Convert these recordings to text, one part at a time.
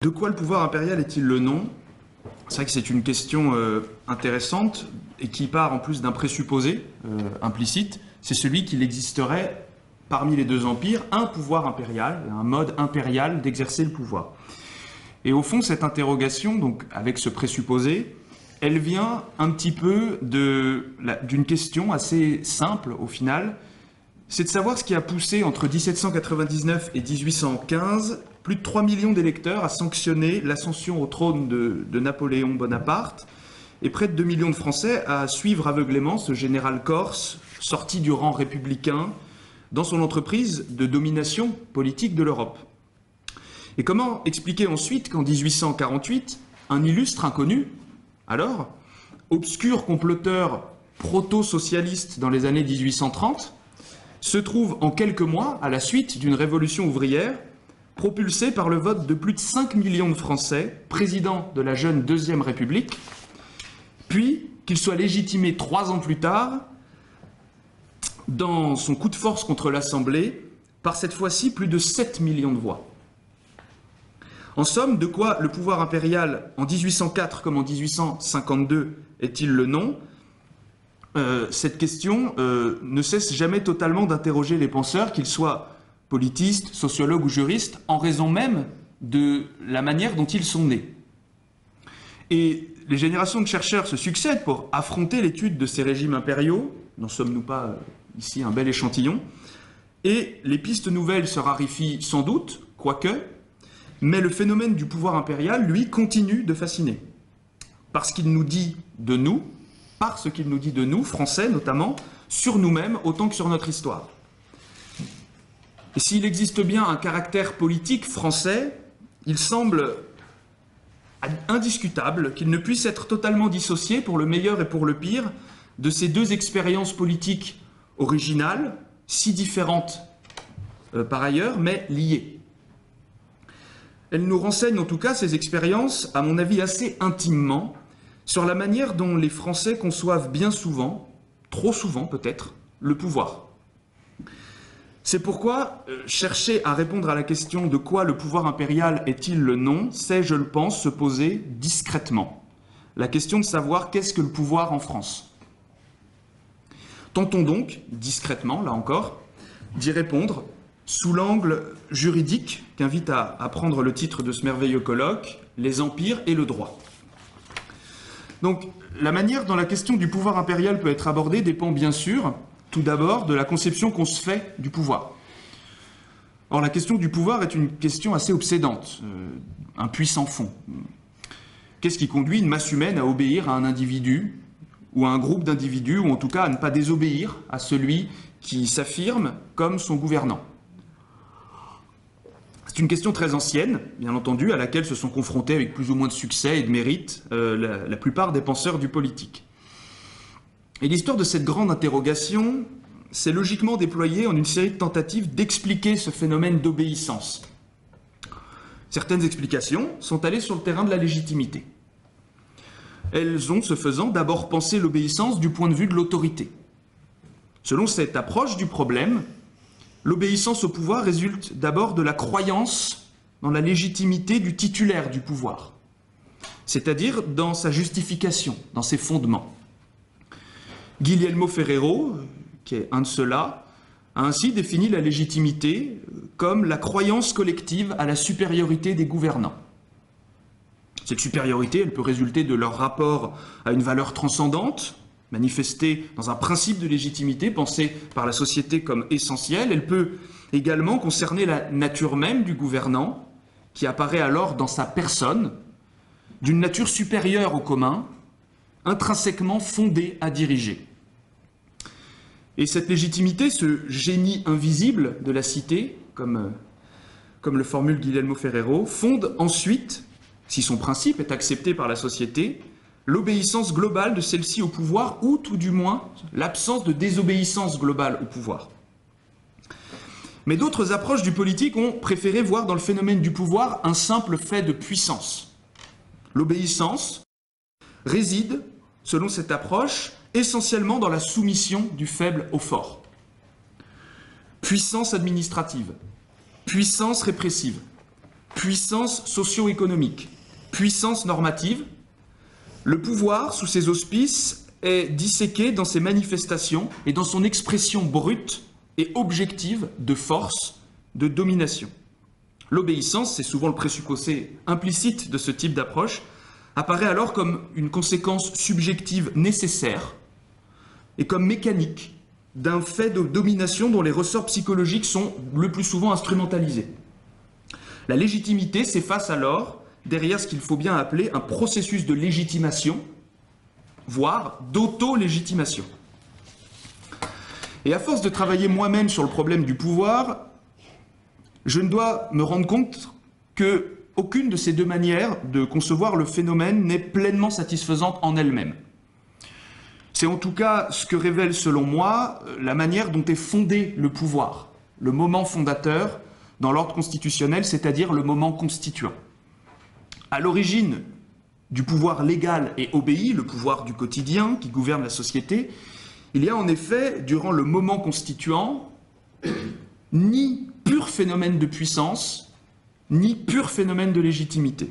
De quoi le pouvoir impérial est-il le nom? C'est vrai que c'est une question intéressante et qui part en plus d'un présupposé implicite, c'est celui qu'il existerait parmi les deux empires un pouvoir impérial, un mode impérial d'exercer le pouvoir. Et au fond, cette interrogation, donc avec ce présupposé, elle vient un petit peu d'une question assez simple au final, c'est de savoir ce qui a poussé entre 1799 et 1815 plus de 3 millions d'électeurs à sanctionner l'ascension au trône de Napoléon Bonaparte et près de 2 millions de Français à suivre aveuglément ce général corse sorti du rang républicain dans son entreprise de domination politique de l'Europe. Et comment expliquer ensuite qu'en 1848, un illustre inconnu, alors, obscur comploteur proto-socialiste dans les années 1830, se trouve en quelques mois, à la suite d'une révolution ouvrière, propulsé par le vote de plus de 5 millions de Français, président de la jeune Deuxième République, puis qu'il soit légitimé 3 ans plus tard, dans son coup de force contre l'Assemblée, par cette fois-ci plus de 7 millions de voix. En somme, de quoi le pouvoir impérial, en 1804 comme en 1852, est-il le nom ? Cette question ne cesse jamais totalement d'interroger les penseurs, qu'ils soient politistes, sociologues ou juristes, en raison même de la manière dont ils sont nés. Et les générations de chercheurs se succèdent pour affronter l'étude de ces régimes impériaux, n'en sommes-nous pas ici un bel échantillon, et les pistes nouvelles se raréfient sans doute, quoique, mais le phénomène du pouvoir impérial, lui, continue de fasciner. Parce qu'il nous dit de nous, parce qu'il nous dit de nous, Français notamment, sur nous-mêmes autant que sur notre histoire. Et s'il existe bien un caractère politique français, il semble indiscutable qu'il ne puisse être totalement dissocié, pour le meilleur et pour le pire, de ces deux expériences politiques originales, si différentes par ailleurs, mais liées. Elles nous renseignent en tout cas, ces expériences, à mon avis assez intimement, sur la manière dont les Français conçoivent bien souvent, trop souvent peut-être, le pouvoir. C'est pourquoi chercher à répondre à la question de quoi le pouvoir impérial est-il le nom, c'est, je le pense, se poser discrètement la question de savoir qu'est-ce que le pouvoir en France. Tentons donc, discrètement, là encore, d'y répondre sous l'angle juridique qu'invite à prendre le titre de ce merveilleux colloque, les empires et le droit. Donc, la manière dont la question du pouvoir impérial peut être abordée dépend bien sûr, tout d'abord, de la conception qu'on se fait du pouvoir. Or, la question du pouvoir est une question assez obsédante, un puissant fond. Qu'est-ce qui conduit une masse humaine à obéir à un individu, ou à un groupe d'individus, ou en tout cas à ne pas désobéir à celui qui s'affirme comme son gouvernant ? C'est une question très ancienne, bien entendu, à laquelle se sont confrontés avec plus ou moins de succès et de mérite la plupart des penseurs du politique. Et l'histoire de cette grande interrogation s'est logiquement déployée en une série de tentatives d'expliquer ce phénomène d'obéissance. Certaines explications sont allées sur le terrain de la légitimité. Elles ont, ce faisant, d'abord pensé l'obéissance du point de vue de l'autorité. Selon cette approche du problème, l'obéissance au pouvoir résulte d'abord de la croyance dans la légitimité du titulaire du pouvoir, c'est-à-dire dans sa justification, dans ses fondements. Guglielmo Ferrero, qui est un de ceux-là, a ainsi défini la légitimité comme la croyance collective à la supériorité des gouvernants. Cette supériorité, elle peut résulter de leur rapport à une valeur transcendante, manifestée dans un principe de légitimité pensé par la société comme essentiel. Elle peut également concerner la nature même du gouvernant, qui apparaît alors dans sa personne, d'une nature supérieure au commun, intrinsèquement fondée à diriger. Et cette légitimité, ce génie invisible de la cité, comme le formule Guglielmo Ferrero, fonde ensuite, si son principe est accepté par la société, l'obéissance globale de celle-ci au pouvoir, ou tout du moins l'absence de désobéissance globale au pouvoir. Mais d'autres approches du politique ont préféré voir dans le phénomène du pouvoir un simple fait de puissance. L'obéissance réside, selon cette approche, essentiellement dans la soumission du faible au fort. Puissance administrative, puissance répressive, puissance socio-économique, puissance normative. Le pouvoir, sous ses auspices, est disséqué dans ses manifestations et dans son expression brute et objective de force, de domination. L'obéissance, c'est souvent le présupposé implicite de ce type d'approche, apparaît alors comme une conséquence subjective nécessaire et comme mécanique d'un fait de domination dont les ressorts psychologiques sont le plus souvent instrumentalisés. La légitimité s'efface alors derrière ce qu'il faut bien appeler un processus de légitimation, voire d'auto-légitimation. Et à force de travailler moi-même sur le problème du pouvoir, je ne dois me rendre compte qu'aucune de ces deux manières de concevoir le phénomène n'est pleinement satisfaisante en elle-même. C'est en tout cas ce que révèle, selon moi, la manière dont est fondé le pouvoir, le moment fondateur dans l'ordre constitutionnel, c'est-à-dire le moment constituant. À l'origine du pouvoir légal et obéi, le pouvoir du quotidien qui gouverne la société, il y a en effet, durant le moment constituant, ni pur phénomène de puissance, ni pur phénomène de légitimité.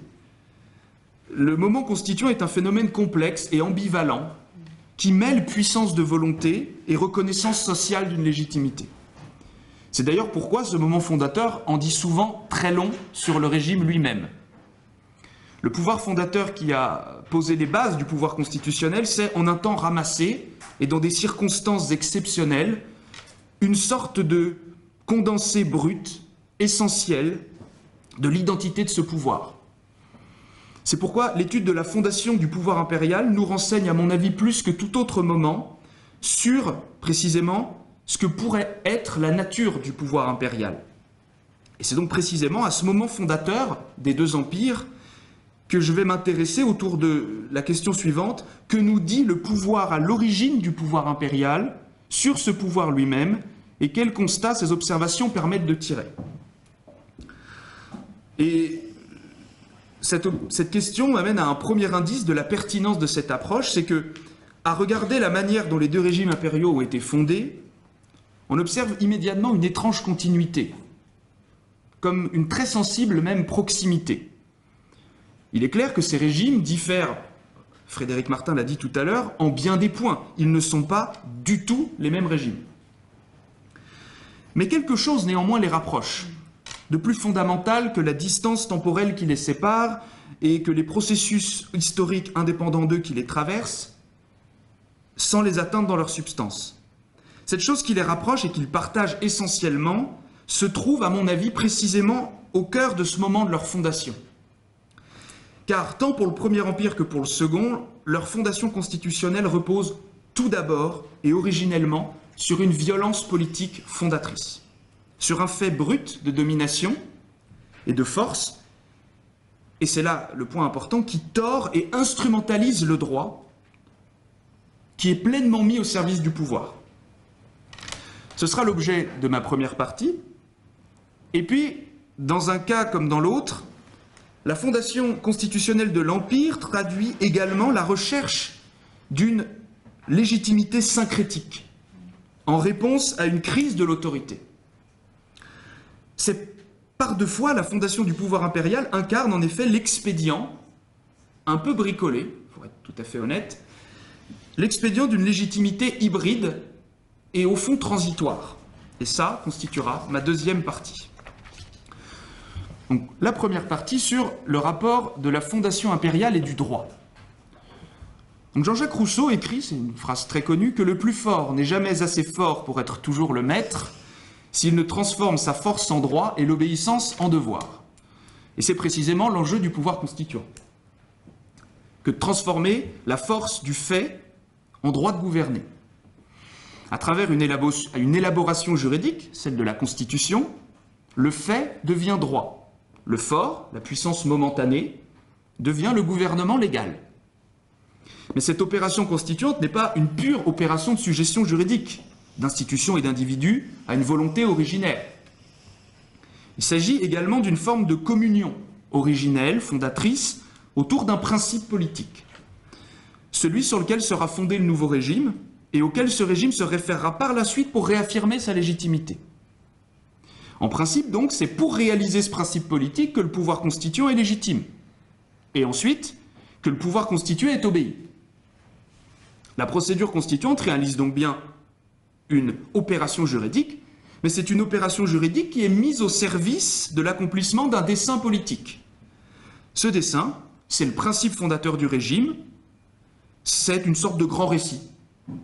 Le moment constituant est un phénomène complexe et ambivalent qui mêle puissance de volonté et reconnaissance sociale d'une légitimité. C'est d'ailleurs pourquoi ce moment fondateur en dit souvent très long sur le régime lui-même. Le pouvoir fondateur qui a posé les bases du pouvoir constitutionnel, c'est en un temps ramassé et dans des circonstances exceptionnelles, une sorte de condensé brut, essentiel, de l'identité de ce pouvoir. C'est pourquoi l'étude de la fondation du pouvoir impérial nous renseigne, à mon avis, plus que tout autre moment, sur, précisément, ce que pourrait être la nature du pouvoir impérial. Et c'est donc précisément à ce moment fondateur des deux empires que je vais m'intéresser autour de la question suivante: que nous dit le pouvoir à l'origine du pouvoir impérial sur ce pouvoir lui-même, et quels constats ces observations permettent de tirer? Et cette question m'amène à un premier indice de la pertinence de cette approche, c'est que, à regarder la manière dont les deux régimes impériaux ont été fondés, on observe immédiatement une étrange continuité, comme une très sensible même proximité. Il est clair que ces régimes diffèrent, Frédéric Martin l'a dit tout à l'heure, en bien des points. Ils ne sont pas du tout les mêmes régimes. Mais quelque chose néanmoins les rapproche, de plus fondamental que la distance temporelle qui les sépare et que les processus historiques indépendants d'eux qui les traversent, sans les atteindre dans leur substance. Cette chose qui les rapproche et qu'ils partagent essentiellement se trouve, à mon avis, précisément au cœur de ce moment de leur fondation. Car tant pour le Premier Empire que pour le Second, leur fondation constitutionnelle repose tout d'abord et originellement sur une violence politique fondatrice, sur un fait brut de domination et de force, et c'est là le point important, qui tord et instrumentalise le droit, qui est pleinement mis au service du pouvoir. Ce sera l'objet de ma première partie. Et puis, dans un cas comme dans l'autre, la fondation constitutionnelle de l'Empire traduit également la recherche d'une légitimité syncrétique, en réponse à une crise de l'autorité. C'est par deux fois la fondation du pouvoir impérial incarne en effet l'expédient, un peu bricolé, pour être tout à fait honnête, l'expédient d'une légitimité hybride et au fond transitoire. Et ça constituera ma deuxième partie. Donc, la première partie sur le rapport de la fondation impériale et du droit. Donc, Jean-Jacques Rousseau écrit, c'est une phrase très connue, que le plus fort n'est jamais assez fort pour être toujours le maître s'il ne transforme sa force en droit et l'obéissance en devoir. Et c'est précisément l'enjeu du pouvoir constituant, que de transformer la force du fait en droit de gouverner. À travers une élaboration juridique, celle de la Constitution, le fait devient droit. Le fort, la puissance momentanée, devient le gouvernement légal. Mais cette opération constituante n'est pas une pure opération de suggestion juridique d'institutions et d'individus à une volonté originaire. Il s'agit également d'une forme de communion originelle, fondatrice, autour d'un principe politique. Celui sur lequel sera fondé le nouveau régime et auquel ce régime se référera par la suite pour réaffirmer sa légitimité. En principe, donc, c'est pour réaliser ce principe politique que le pouvoir constituant est légitime. Et ensuite, que le pouvoir constitué est obéi. La procédure constituante réalise donc bien une opération juridique, mais c'est une opération juridique qui est mise au service de l'accomplissement d'un dessein politique. Ce dessein, c'est le principe fondateur du régime, c'est une sorte de grand récit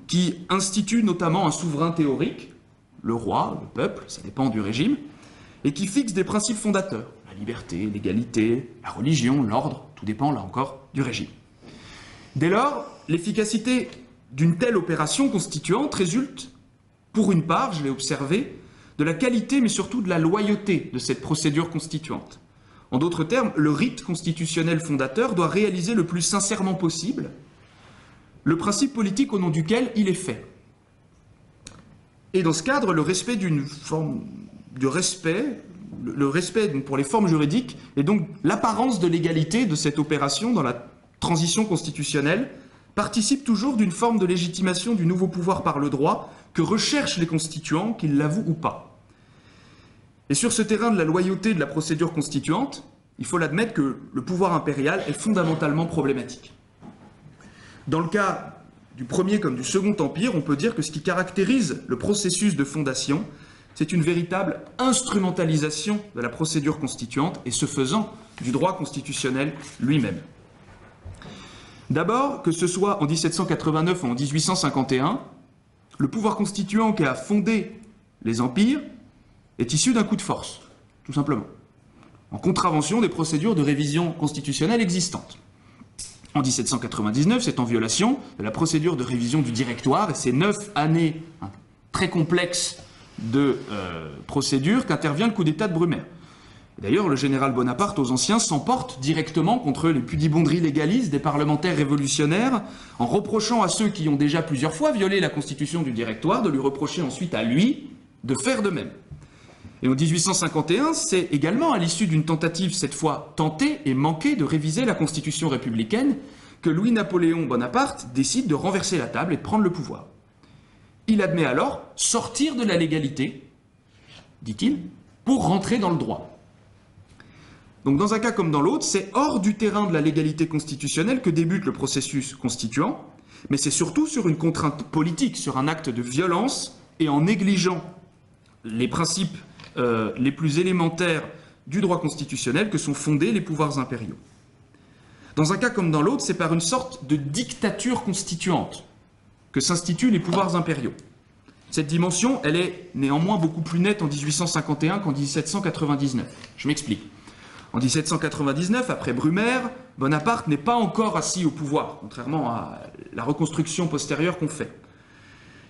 qui institue notamment un souverain théorique, le roi, le peuple, ça dépend du régime, et qui fixe des principes fondateurs, la liberté, l'égalité, la religion, l'ordre, tout dépend là encore du régime. Dès lors, l'efficacité d'une telle opération constituante résulte, pour une part, je l'ai observé, de la qualité mais surtout de la loyauté de cette procédure constituante. En d'autres termes, le rite constitutionnel fondateur doit réaliser le plus sincèrement possible le principe politique au nom duquel il est fait. Et dans ce cadre, le respect d'une forme de respect, le respect pour les formes juridiques et donc l'apparence de l'égalité de cette opération dans la transition constitutionnelle participe toujours d'une forme de légitimation du nouveau pouvoir par le droit que recherchent les constituants, qu'ils l'avouent ou pas. Et sur ce terrain de la loyauté de la procédure constituante, il faut l'admettre que le pouvoir impérial est fondamentalement problématique. Dans le cas du Premier comme du Second Empire, on peut dire que ce qui caractérise le processus de fondation, c'est une véritable instrumentalisation de la procédure constituante et, ce faisant, du droit constitutionnel lui-même. D'abord, que ce soit en 1789 ou en 1851, le pouvoir constituant qui a fondé les empires est issu d'un coup de force, tout simplement, en contravention des procédures de révision constitutionnelle existantes. En 1799, c'est en violation de la procédure de révision du Directoire et ces 9 années très complexes de procédure qu'intervient le coup d'État de Brumaire. D'ailleurs, le général Bonaparte, aux anciens, s'emporte directement contre les pudibonderies légalistes des parlementaires révolutionnaires en reprochant à ceux qui ont déjà plusieurs fois violé la constitution du Directoire de lui reprocher ensuite à lui de faire de même. Et en 1851, c'est également à l'issue d'une tentative, cette fois tentée et manquée, de réviser la constitution républicaine que Louis-Napoléon Bonaparte décide de renverser la table et de prendre le pouvoir. Il admet alors sortir de la légalité, dit-il, pour rentrer dans le droit. Donc dans un cas comme dans l'autre, c'est hors du terrain de la légalité constitutionnelle que débute le processus constituant, mais c'est surtout sur une contrainte politique, sur un acte de violence, et en négligeant les principes les plus élémentaires du droit constitutionnel que sont fondés les pouvoirs impériaux. Dans un cas comme dans l'autre, c'est par une sorte de dictature constituante que s'instituent les pouvoirs impériaux. Cette dimension, elle est néanmoins beaucoup plus nette en 1851 qu'en 1799. Je m'explique. En 1799, après Brumaire, Bonaparte n'est pas encore assis au pouvoir, contrairement à la reconstruction postérieure qu'on fait.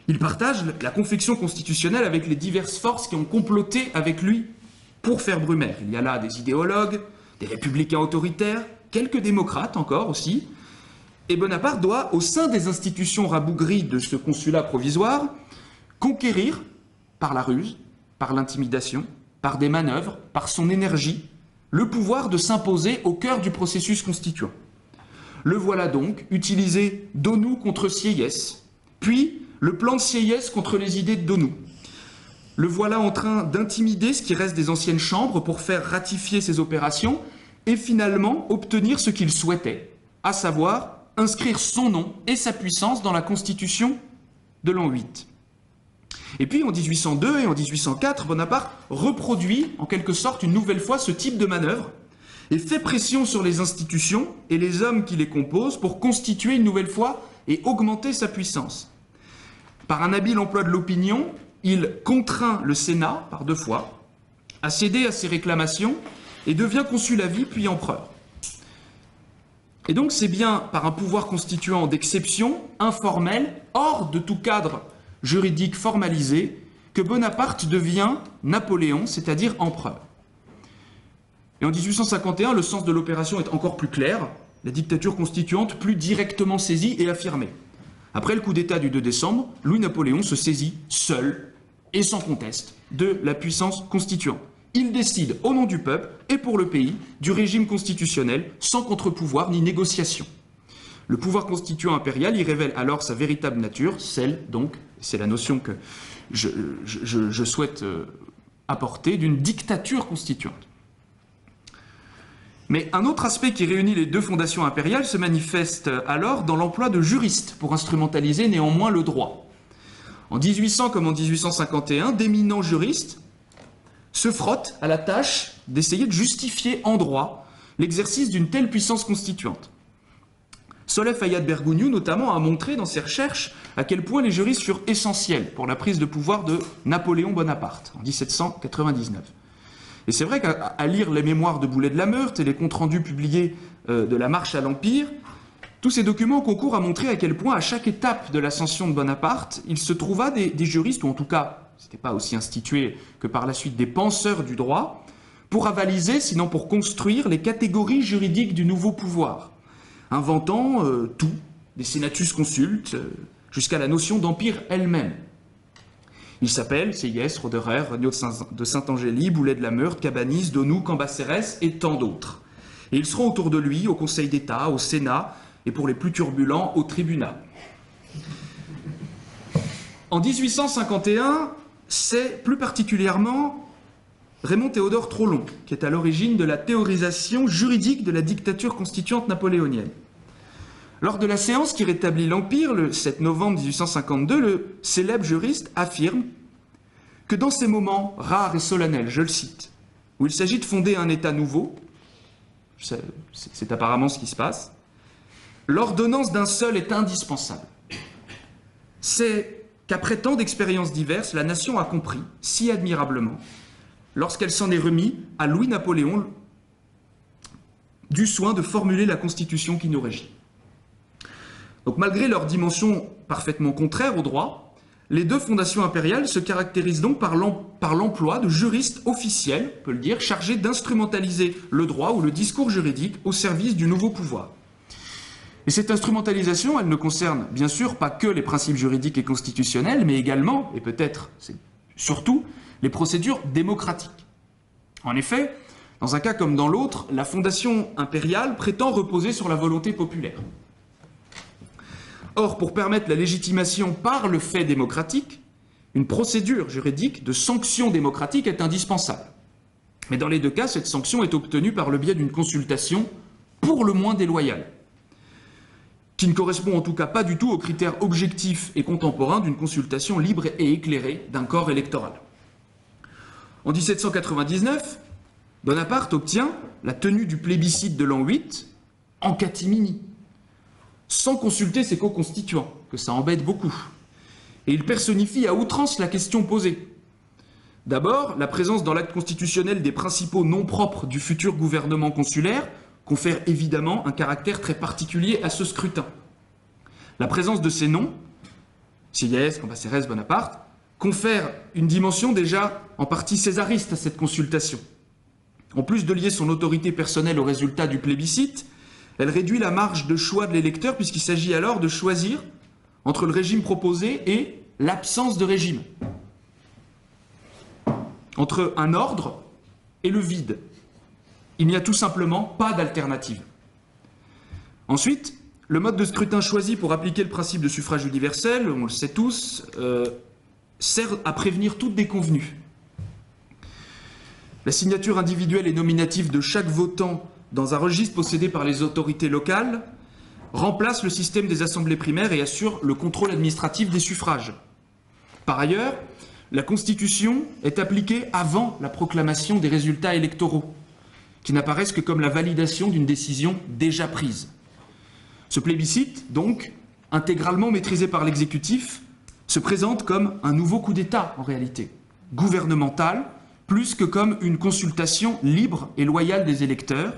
Il partage la confection constitutionnelle avec les diverses forces qui ont comploté avec lui pour faire Brumaire. Il y a là des idéologues, des républicains autoritaires, quelques démocrates encore aussi. Et Bonaparte doit, au sein des institutions rabougries de ce consulat provisoire, conquérir par la ruse, par l'intimidation, par des manœuvres, par son énergie, le pouvoir de s'imposer au cœur du processus constituant. Le voilà donc utilisé d'Onou contre Sieyès, puis le plan de Sieyès contre les idées de Donou. Le voilà en train d'intimider ce qui reste des anciennes chambres pour faire ratifier ses opérations et finalement obtenir ce qu'il souhaitait, à savoir inscrire son nom et sa puissance dans la Constitution de l'an 8. Et puis en 1802 et en 1804, Bonaparte reproduit en quelque sorte une nouvelle fois ce type de manœuvre et fait pression sur les institutions et les hommes qui les composent pour constituer une nouvelle fois et augmenter sa puissance. Par un habile emploi de l'opinion, il contraint le Sénat, par 2 fois, à céder à ses réclamations et devient consul à vie puis empereur. Et donc c'est bien par un pouvoir constituant d'exception, informel, hors de tout cadre juridique formalisé, que Bonaparte devient Napoléon, c'est-à-dire empereur. Et en 1851, le sens de l'opération est encore plus clair, la dictature constituante plus directement saisie et affirmée. Après le coup d'État du 2 décembre, Louis-Napoléon se saisit seul et sans conteste de la puissance constituante. Il décide au nom du peuple et pour le pays du régime constitutionnel sans contre-pouvoir ni négociation. Le pouvoir constituant impérial y révèle alors sa véritable nature, celle donc, c'est la notion que je souhaite à portée d'une dictature constituante. Mais un autre aspect qui réunit les deux fondations impériales se manifeste alors dans l'emploi de juristes pour instrumentaliser néanmoins le droit. En 1800 comme en 1851, d'éminents juristes se frottent à la tâche d'essayer de justifier en droit l'exercice d'une telle puissance constituante. Solef Ayad Bergouniou notamment a montré dans ses recherches à quel point les juristes furent essentiels pour la prise de pouvoir de Napoléon Bonaparte en 1799. Et c'est vrai qu'à lire les mémoires de Boulet de la Meurthe et les comptes rendus publiés de la marche à l'Empire, tous ces documents concourent à montrer à quel point à chaque étape de l'ascension de Bonaparte, il se trouva des juristes, ou en tout cas, ce n'était pas aussi institué que par la suite des penseurs du droit, pour avaliser, sinon pour construire les catégories juridiques du nouveau pouvoir, inventant tout, des senatus consultes, jusqu'à la notion d'empire elle-même. Ils s'appellent Sieyès, Roderer, Regnault de Saint-Angély, Boulet de la Meurthe, Cabanis, Donou, Cambacérès et tant d'autres. Et ils seront autour de lui au Conseil d'État, au Sénat et pour les plus turbulents au tribunat. En 1851, c'est plus particulièrement Raymond Théodore Trollon qui est à l'origine de la théorisation juridique de la dictature constituante napoléonienne. Lors de la séance qui rétablit l'Empire, le 7 novembre 1852, le célèbre juriste affirme que dans ces moments rares et solennels, je le cite, où il s'agit de fonder un État nouveau, c'est apparemment ce qui se passe, l'ordonnance d'un seul est indispensable. C'est qu'après tant d'expériences diverses, la nation a compris, si admirablement, lorsqu'elle s'en est remis à Louis-Napoléon, du soin de formuler la constitution qui nous régit. Donc malgré leur dimension parfaitement contraire au droit, les deux fondations impériales se caractérisent donc par l'emploi de juristes officiels, on peut le dire, chargés d'instrumentaliser le droit ou le discours juridique au service du nouveau pouvoir. Et cette instrumentalisation, elle ne concerne bien sûr pas que les principes juridiques et constitutionnels, mais également, et peut-être surtout, les procédures démocratiques. En effet, dans un cas comme dans l'autre, la fondation impériale prétend reposer sur la volonté populaire. Or, pour permettre la légitimation par le fait démocratique, une procédure juridique de sanction démocratique est indispensable. Mais dans les deux cas, cette sanction est obtenue par le biais d'une consultation pour le moins déloyale, qui ne correspond en tout cas pas du tout aux critères objectifs et contemporains d'une consultation libre et éclairée d'un corps électoral. En 1799, Bonaparte obtient la tenue du plébiscite de l'an 8 en catimini, sans consulter ses co-constituants, que ça embête beaucoup. Et il personnifie à outrance la question posée. D'abord, la présence dans l'acte constitutionnel des principaux noms propres du futur gouvernement consulaire confère évidemment un caractère très particulier à ce scrutin. La présence de ces noms, Sieyès, Cambacérès, Bonaparte, confère une dimension déjà en partie césariste à cette consultation. En plus de lier son autorité personnelle au résultat du plébiscite, elle réduit la marge de choix de l'électeur puisqu'il s'agit alors de choisir entre le régime proposé et l'absence de régime, entre un ordre et le vide. Il n'y a tout simplement pas d'alternative. Ensuite, le mode de scrutin choisi pour appliquer le principe de suffrage universel, on le sait tous, sert à prévenir toute déconvenue. La signature individuelle et nominative de chaque votant dans un registre possédé par les autorités locales remplace le système des assemblées primaires et assure le contrôle administratif des suffrages. Par ailleurs, la Constitution est appliquée avant la proclamation des résultats électoraux, qui n'apparaissent que comme la validation d'une décision déjà prise. Ce plébiscite, donc, intégralement maîtrisé par l'exécutif, se présente comme un nouveau coup d'État, en réalité, gouvernemental, plus que comme une consultation libre et loyale des électeurs,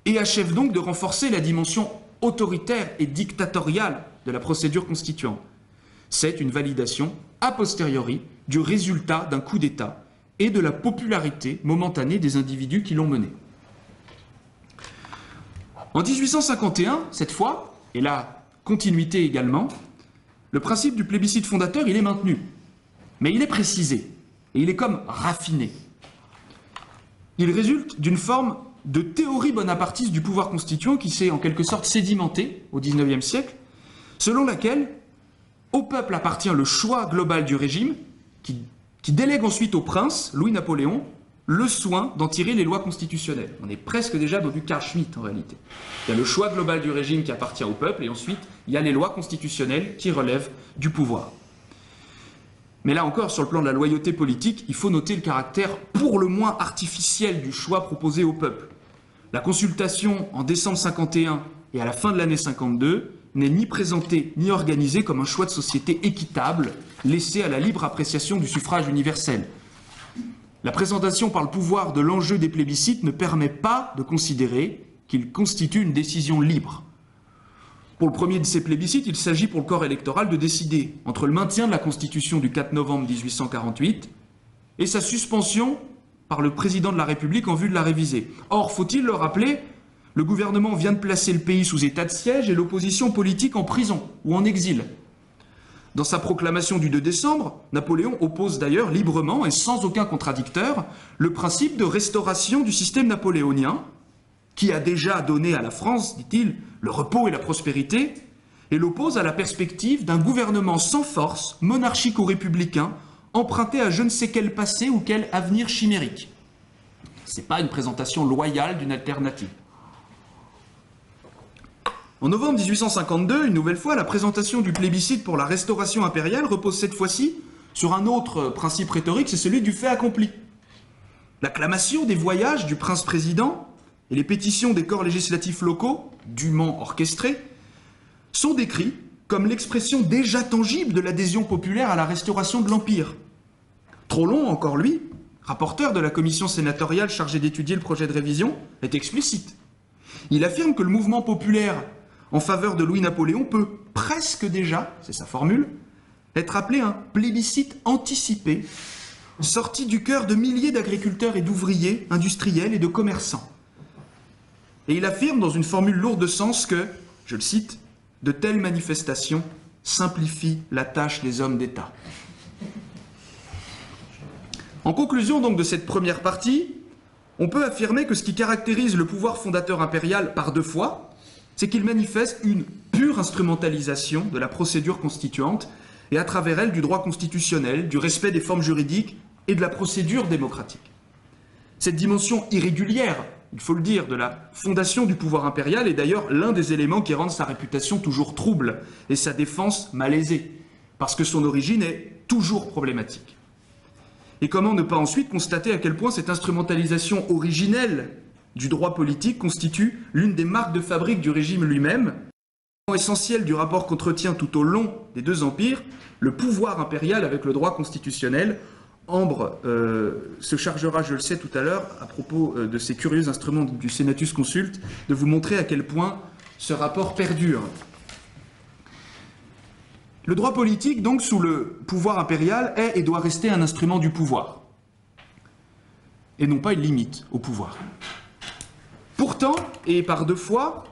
et achève donc de renforcer la dimension autoritaire et dictatoriale de la procédure constituante. C'est une validation a posteriori du résultat d'un coup d'État et de la popularité momentanée des individus qui l'ont mené. En 1851, cette fois, et la continuité également, le principe du plébiscite fondateur, il est maintenu, mais il est précisé, et il est comme raffiné. Il résulte d'une forme de théorie bonapartiste du pouvoir constituant qui s'est en quelque sorte sédimentée au XIXe siècle, selon laquelle au peuple appartient le choix global du régime, qui qui délègue ensuite au prince, Louis-Napoléon, le soin d'en tirer les lois constitutionnelles. On est presque déjà dans du Carl Schmitt en réalité. Il y a le choix global du régime qui appartient au peuple, et ensuite il y a les lois constitutionnelles qui relèvent du pouvoir. Mais là encore, sur le plan de la loyauté politique, il faut noter le caractère pour le moins artificiel du choix proposé au peuple. La consultation en décembre 51 et à la fin de l'année 52 n'est ni présentée ni organisée comme un choix de société équitable, laissé à la libre appréciation du suffrage universel. La présentation par le pouvoir de l'enjeu des plébiscites ne permet pas de considérer qu'il constitue une décision libre. Pour le premier de ces plébiscites, il s'agit pour le corps électoral de décider entre le maintien de la Constitution du 4 novembre 1848 et sa suspension par le président de la République en vue de la réviser. Or, faut-il le rappeler, le gouvernement vient de placer le pays sous état de siège et l'opposition politique en prison ou en exil. Dans sa proclamation du 2 décembre, Napoléon oppose d'ailleurs librement et sans aucun contradicteur le principe de restauration du système napoléonien, qui a déjà donné à la France, dit-il, le repos et la prospérité, et l'oppose à la perspective d'un gouvernement sans force, monarchique ou républicain, emprunté à je ne sais quel passé ou quel avenir chimérique. Ce n'est pas une présentation loyale d'une alternative. En novembre 1852, une nouvelle fois, la présentation du plébiscite pour la restauration impériale repose cette fois-ci sur un autre principe rhétorique, c'est celui du fait accompli. L'acclamation des voyages du prince-président et les pétitions des corps législatifs locaux, dûment orchestrés, sont décrits comme l'expression déjà tangible de l'adhésion populaire à la restauration de l'Empire. Trollon, encore lui, rapporteur de la commission sénatoriale chargée d'étudier le projet de révision, est explicite. Il affirme que le mouvement populaire en faveur de Louis-Napoléon peut presque déjà, c'est sa formule, être appelé un plébiscite anticipé, sorti du cœur de milliers d'agriculteurs et d'ouvriers, industriels et de commerçants. Et il affirme dans une formule lourde de sens que, je le cite, « de telles manifestations simplifient la tâche des hommes d'État ». En conclusion donc de cette première partie, on peut affirmer que ce qui caractérise le pouvoir fondateur impérial par deux fois, c'est qu'il manifeste une pure instrumentalisation de la procédure constituante et à travers elle du droit constitutionnel, du respect des formes juridiques et de la procédure démocratique. Cette dimension irrégulière, il faut le dire, de la fondation du pouvoir impérial est d'ailleurs l'un des éléments qui rendent sa réputation toujours trouble et sa défense malaisée, parce que son origine est toujours problématique. Et comment ne pas ensuite constater à quel point cette instrumentalisation originelle du droit politique constitue l'une des marques de fabrique du régime lui-même, essentiel du rapport qu'entretient tout au long des deux empires le pouvoir impérial avec le droit constitutionnel. Ambre se chargera, je le sais tout à l'heure, à propos de ces curieux instruments du Senatus Consult, de vous montrer à quel point ce rapport perdure. Le droit politique, donc, sous le pouvoir impérial, est et doit rester un instrument du pouvoir, et non pas une limite au pouvoir. Pourtant, et par deux fois,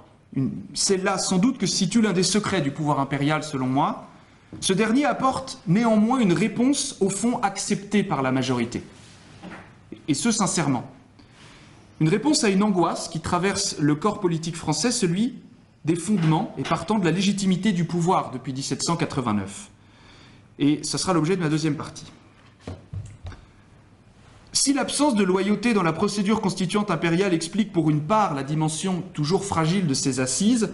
c'est là sans doute que se situe l'un des secrets du pouvoir impérial, selon moi, ce dernier apporte néanmoins une réponse au fond acceptée par la majorité, et ce sincèrement. Une réponse à une angoisse qui traverse le corps politique français, celui des fondements et partant de la légitimité du pouvoir depuis 1789. Et ce sera l'objet de ma deuxième partie. Si l'absence de loyauté dans la procédure constituante impériale explique pour une part la dimension toujours fragile de ces assises,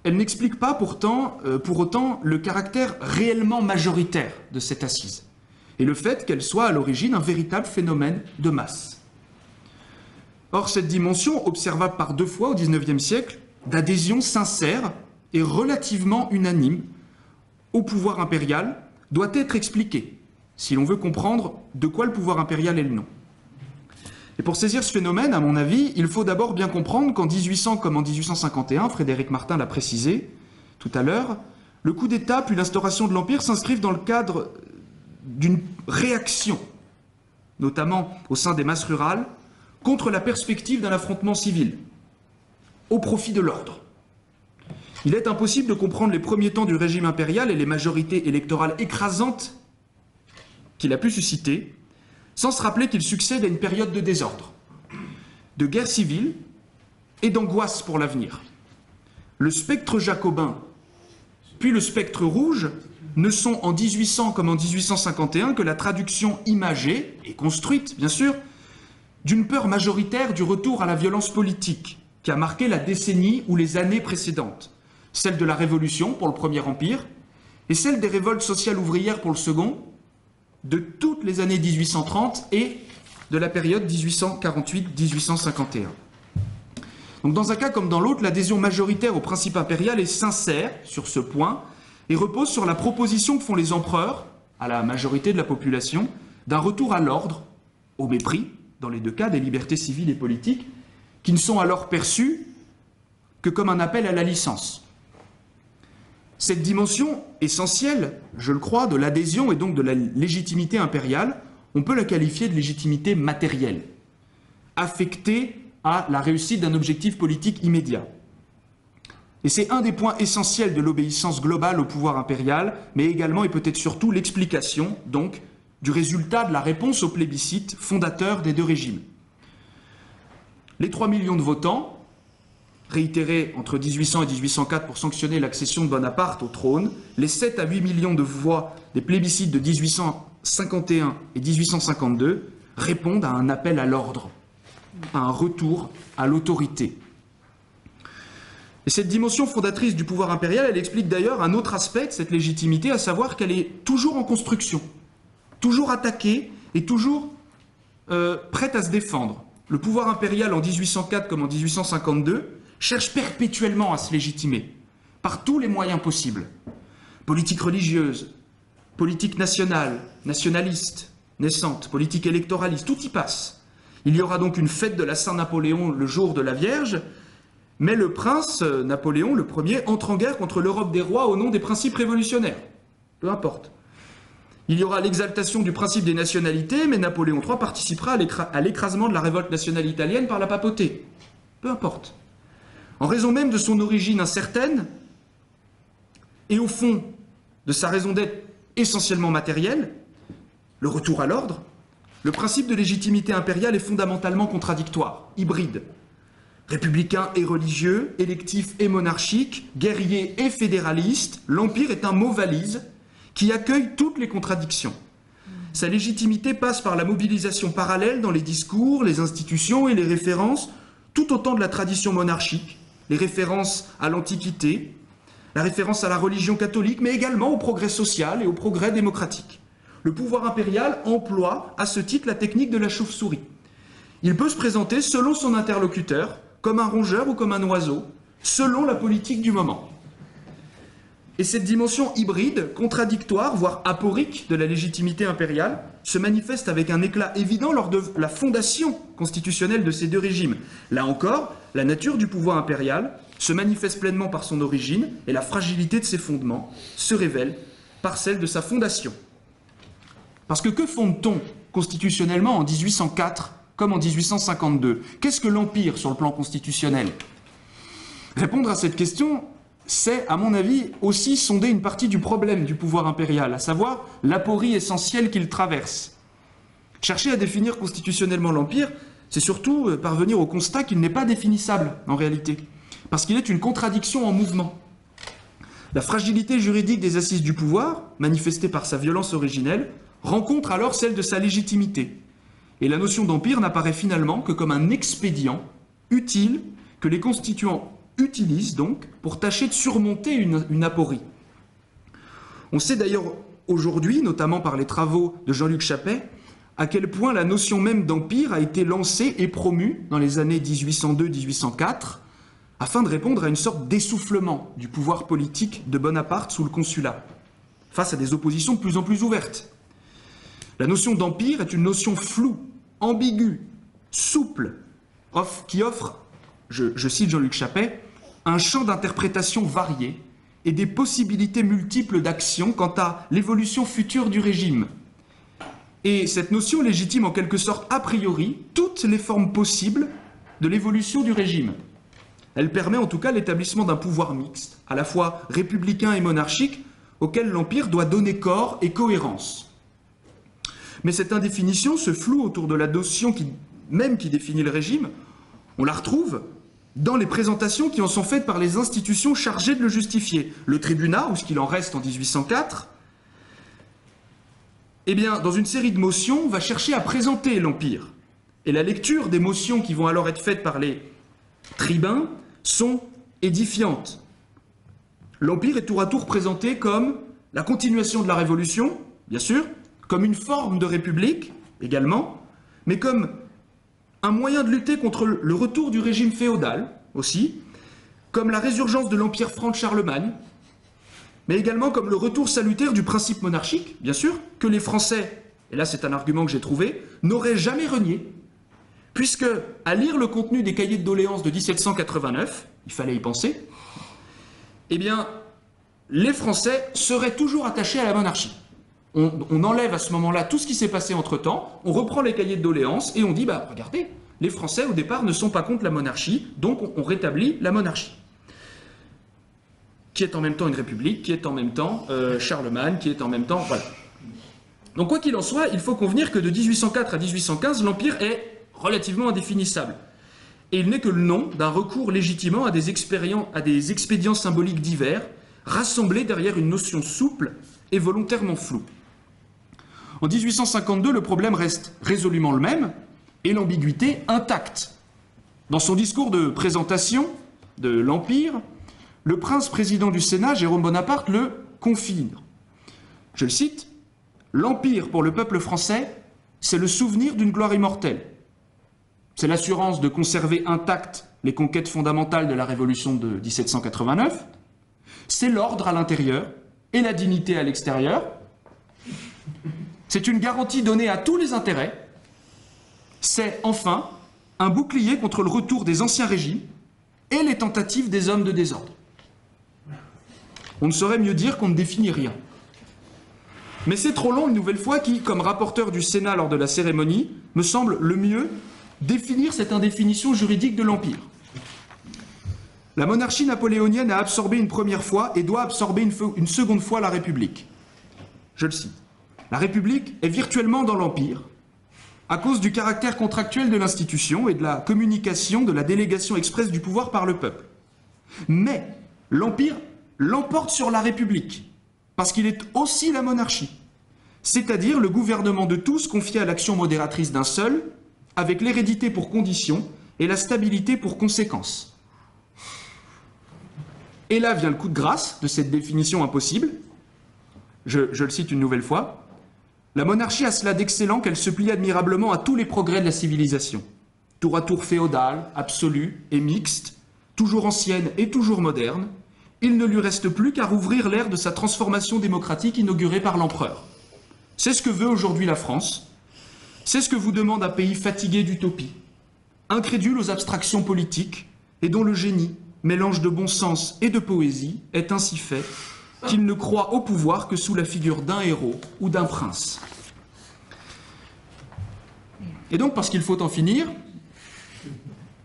elle n'explique pas pourtant, pour autant le caractère réellement majoritaire de cette assise et le fait qu'elle soit à l'origine un véritable phénomène de masse. Or, cette dimension, observable par deux fois au XIXe siècle, d'adhésion sincère et relativement unanime au pouvoir impérial, doit être expliquée si l'on veut comprendre de quoi le pouvoir impérial est le nom. Et pour saisir ce phénomène, à mon avis, il faut d'abord bien comprendre qu'en 1800 comme en 1851, Frédéric Martin l'a précisé tout à l'heure, le coup d'État puis l'instauration de l'Empire s'inscrivent dans le cadre d'une réaction, notamment au sein des masses rurales, contre la perspective d'un affrontement civil, au profit de l'ordre. Il est impossible de comprendre les premiers temps du régime impérial et les majorités électorales écrasantes qu'il a pu susciter, sans se rappeler qu'il succède à une période de désordre, de guerre civile et d'angoisse pour l'avenir. Le spectre jacobin puis le spectre rouge ne sont en 1800 comme en 1851 que la traduction imagée, et construite bien sûr, d'une peur majoritaire du retour à la violence politique qui a marqué la décennie ou les années précédentes, celle de la Révolution pour le Premier Empire et celle des révoltes sociales ouvrières pour le Second, de toutes les années 1830 et de la période 1848-1851. Donc dans un cas comme dans l'autre, l'adhésion majoritaire au principe impérial est sincère sur ce point et repose sur la proposition que font les empereurs, à la majorité de la population, d'un retour à l'ordre, au mépris, dans les deux cas, des libertés civiles et politiques, qui ne sont alors perçues que comme un appel à la licence. Cette dimension essentielle, je le crois, de l'adhésion et donc de la légitimité impériale, on peut la qualifier de légitimité matérielle, affectée à la réussite d'un objectif politique immédiat. Et c'est un des points essentiels de l'obéissance globale au pouvoir impérial, mais également et peut-être surtout l'explication, donc, du résultat de la réponse au plébiscite fondateur des deux régimes. Les 3 millions de votants, réitérés entre 1800 et 1804 pour sanctionner l'accession de Bonaparte au trône, les 7 à 8 millions de voix des plébiscites de 1851 et 1852 répondent à un appel à l'ordre, à un retour à l'autorité. Et cette dimension fondatrice du pouvoir impérial, elle explique d'ailleurs un autre aspect de cette légitimité, à savoir qu'elle est toujours en construction, toujours attaquée et toujours prête à se défendre. Le pouvoir impérial en 1804 comme en 1852 cherche perpétuellement à se légitimer, par tous les moyens possibles. Politique religieuse, politique nationale, nationaliste, naissante, politique électoraliste, tout y passe. Il y aura donc une fête de la Saint-Napoléon le jour de la Vierge, mais le prince Napoléon, le premier, entre en guerre contre l'Europe des rois au nom des principes révolutionnaires. Peu importe. Il y aura l'exaltation du principe des nationalités, mais Napoléon III participera à l'écrasement de la révolte nationale italienne par la papauté. Peu importe. En raison même de son origine incertaine, et au fond de sa raison d'être essentiellement matérielle, le retour à l'ordre, le principe de légitimité impériale est fondamentalement contradictoire, hybride. Républicain et religieux, électif et monarchique, guerrier et fédéraliste, l'Empire est un mot valise qui accueille toutes les contradictions. Sa légitimité passe par la mobilisation parallèle dans les discours, les institutions et les références, tout autant de la tradition monarchique, les références à l'Antiquité, la référence à la religion catholique, mais également au progrès social et au progrès démocratique. Le pouvoir impérial emploie à ce titre la technique de la chauve-souris. Il peut se présenter selon son interlocuteur, comme un rongeur ou comme un oiseau, selon la politique du moment. Et cette dimension hybride, contradictoire, voire aporique de la légitimité impériale, se manifeste avec un éclat évident lors de la fondation constitutionnelle de ces deux régimes. Là encore, la nature du pouvoir impérial se manifeste pleinement par son origine et la fragilité de ses fondements se révèle par celle de sa fondation. Parce que fonde-t-on constitutionnellement en 1804 comme en 1852? Qu'est-ce que l'Empire sur le plan constitutionnel? Répondre à cette question, c'est, à mon avis, aussi sonder une partie du problème du pouvoir impérial, à savoir l'aporie essentielle qu'il traverse. Chercher à définir constitutionnellement l'Empire, c'est surtout parvenir au constat qu'il n'est pas définissable, en réalité, parce qu'il est une contradiction en mouvement. La fragilité juridique des assises du pouvoir, manifestée par sa violence originelle, rencontre alors celle de sa légitimité. Et la notion d'empire n'apparaît finalement que comme un expédient utile que les constituants utilisent donc pour tâcher de surmonter une aporie. On sait d'ailleurs aujourd'hui, notamment par les travaux de Jean-Luc Chappet, à quel point la notion même d'empire a été lancée et promue dans les années 1802-1804 afin de répondre à une sorte d'essoufflement du pouvoir politique de Bonaparte sous le consulat, face à des oppositions de plus en plus ouvertes. La notion d'empire est une notion floue, ambiguë, souple, qui offre, je cite Jean-Luc Chappet, un champ d'interprétation varié et des possibilités multiples d'action quant à l'évolution future du régime. Et cette notion légitime en quelque sorte a priori toutes les formes possibles de l'évolution du régime. Elle permet en tout cas l'établissement d'un pouvoir mixte, à la fois républicain et monarchique, auquel l'Empire doit donner corps et cohérence. Mais cette indéfinition, ce flou autour de la notion qui définit le régime, on la retrouve dans les présentations qui en sont faites par les institutions chargées de le justifier. Le tribunat, ou ce qu'il en reste en 1804, eh bien, dans une série de motions, va chercher à présenter l'Empire. Et la lecture des motions qui vont alors être faites par les tribuns sont édifiantes. L'Empire est tour à tour présenté comme la continuation de la Révolution, bien sûr, comme une forme de république, également, mais comme un moyen de lutter contre le retour du régime féodal, aussi, comme la résurgence de l'Empire franc de Charlemagne, mais également comme le retour salutaire du principe monarchique, bien sûr, que les Français, et là c'est un argument que j'ai trouvé, n'auraient jamais renié, puisque, à lire le contenu des cahiers de doléances de 1789, il fallait y penser, eh bien, les Français seraient toujours attachés à la monarchie. On enlève à ce moment-là tout ce qui s'est passé entre-temps, on reprend les cahiers de doléances et on dit, bah regardez, les Français au départ ne sont pas contre la monarchie, donc on rétablit la monarchie. Qui est en même temps une république, qui est en même temps Charlemagne, qui est en même temps... Voilà. Donc quoi qu'il en soit, il faut convenir que de 1804 à 1815, l'Empire est relativement indéfinissable. Et il n'est que le nom d'un recours légitimant à des expédients symboliques divers, rassemblés derrière une notion souple et volontairement floue. En 1852, le problème reste résolument le même, et l'ambiguïté intacte. Dans son discours de présentation de l'Empire, le prince président du Sénat, Jérôme Bonaparte, le confie. Je le cite, « L'Empire pour le peuple français, c'est le souvenir d'une gloire immortelle. C'est l'assurance de conserver intactes les conquêtes fondamentales de la Révolution de 1789. C'est l'ordre à l'intérieur et la dignité à l'extérieur. C'est une garantie donnée à tous les intérêts. C'est, enfin, un bouclier contre le retour des anciens régimes et les tentatives des hommes de désordre. » On ne saurait mieux dire qu'on ne définit rien. Mais c'est trop long une nouvelle fois qui, comme rapporteur du Sénat lors de la cérémonie, me semble le mieux définir cette indéfinition juridique de l'Empire. La monarchie napoléonienne a absorbé une première fois et doit absorber une seconde fois la République. Je le cite. La République est virtuellement dans l'Empire à cause du caractère contractuel de l'institution et de la communication de la délégation expresse du pouvoir par le peuple. Mais l'Empire l'emporte sur la République, parce qu'il est aussi la monarchie, c'est-à-dire le gouvernement de tous confié à l'action modératrice d'un seul, avec l'hérédité pour condition et la stabilité pour conséquence. Et là vient le coup de grâce de cette définition impossible. Je le cite une nouvelle fois. La monarchie a cela d'excellent qu'elle se plie admirablement à tous les progrès de la civilisation. Tour à tour féodale, absolue et mixte, toujours ancienne et toujours moderne, il ne lui reste plus qu'à rouvrir l'ère de sa transformation démocratique inaugurée par l'empereur. C'est ce que veut aujourd'hui la France. C'est ce que vous demande un pays fatigué d'utopie, incrédule aux abstractions politiques et dont le génie, mélange de bon sens et de poésie, est ainsi fait qu'il ne croit au pouvoir que sous la figure d'un héros ou d'un prince. Et donc, parce qu'il faut en finir,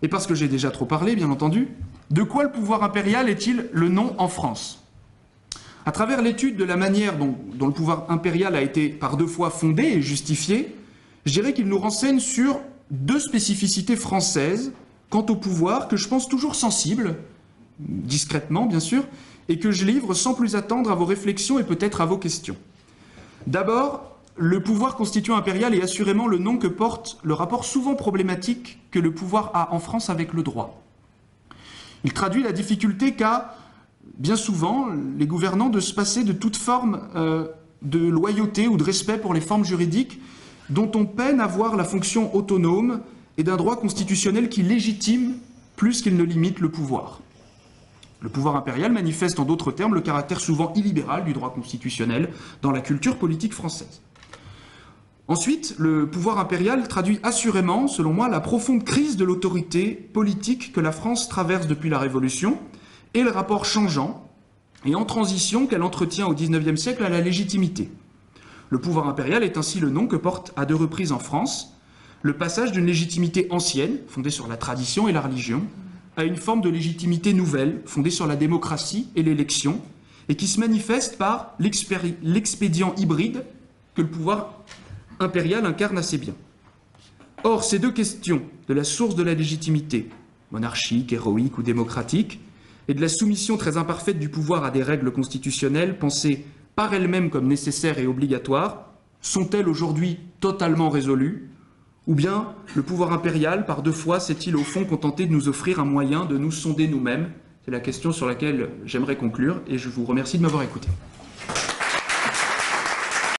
et parce que j'ai déjà trop parlé, bien entendu, de quoi le pouvoir impérial est-il le nom en France? À travers l'étude de la manière dont le pouvoir impérial a été par deux fois fondé et justifié, je dirais qu'il nous renseigne sur deux spécificités françaises quant au pouvoir que je pense toujours sensibles, discrètement bien sûr, et que je livre sans plus attendre à vos réflexions et peut-être à vos questions. D'abord, le pouvoir constituant impérial est assurément le nom que porte le rapport souvent problématique que le pouvoir a en France avec le droit. Il traduit la difficulté qu'a, bien souvent, les gouvernants de se passer de toute forme de loyauté ou de respect pour les formes juridiques dont on peine à voir la fonction autonome et d'un droit constitutionnel qui légitime plus qu'il ne limite le pouvoir. Le pouvoir impérial manifeste en d'autres termes le caractère souvent illibéral du droit constitutionnel dans la culture politique française. Ensuite, le pouvoir impérial traduit assurément, selon moi, la profonde crise de l'autorité politique que la France traverse depuis la Révolution et le rapport changeant et en transition qu'elle entretient au XIXe siècle à la légitimité. Le pouvoir impérial est ainsi le nom que porte à deux reprises en France le passage d'une légitimité ancienne, fondée sur la tradition et la religion, à une forme de légitimité nouvelle, fondée sur la démocratie et l'élection, et qui se manifeste par l'expédient hybride que le pouvoir impérial incarne assez bien. Or, ces deux questions de la source de la légitimité monarchique, héroïque ou démocratique, et de la soumission très imparfaite du pouvoir à des règles constitutionnelles pensées par elles-mêmes comme nécessaires et obligatoires, sont-elles aujourd'hui totalement résolues? Ou bien le pouvoir impérial, par deux fois, s'est-il au fond contenté de nous offrir un moyen de nous sonder nous-mêmes? C'est la question sur laquelle j'aimerais conclure, et je vous remercie de m'avoir écouté.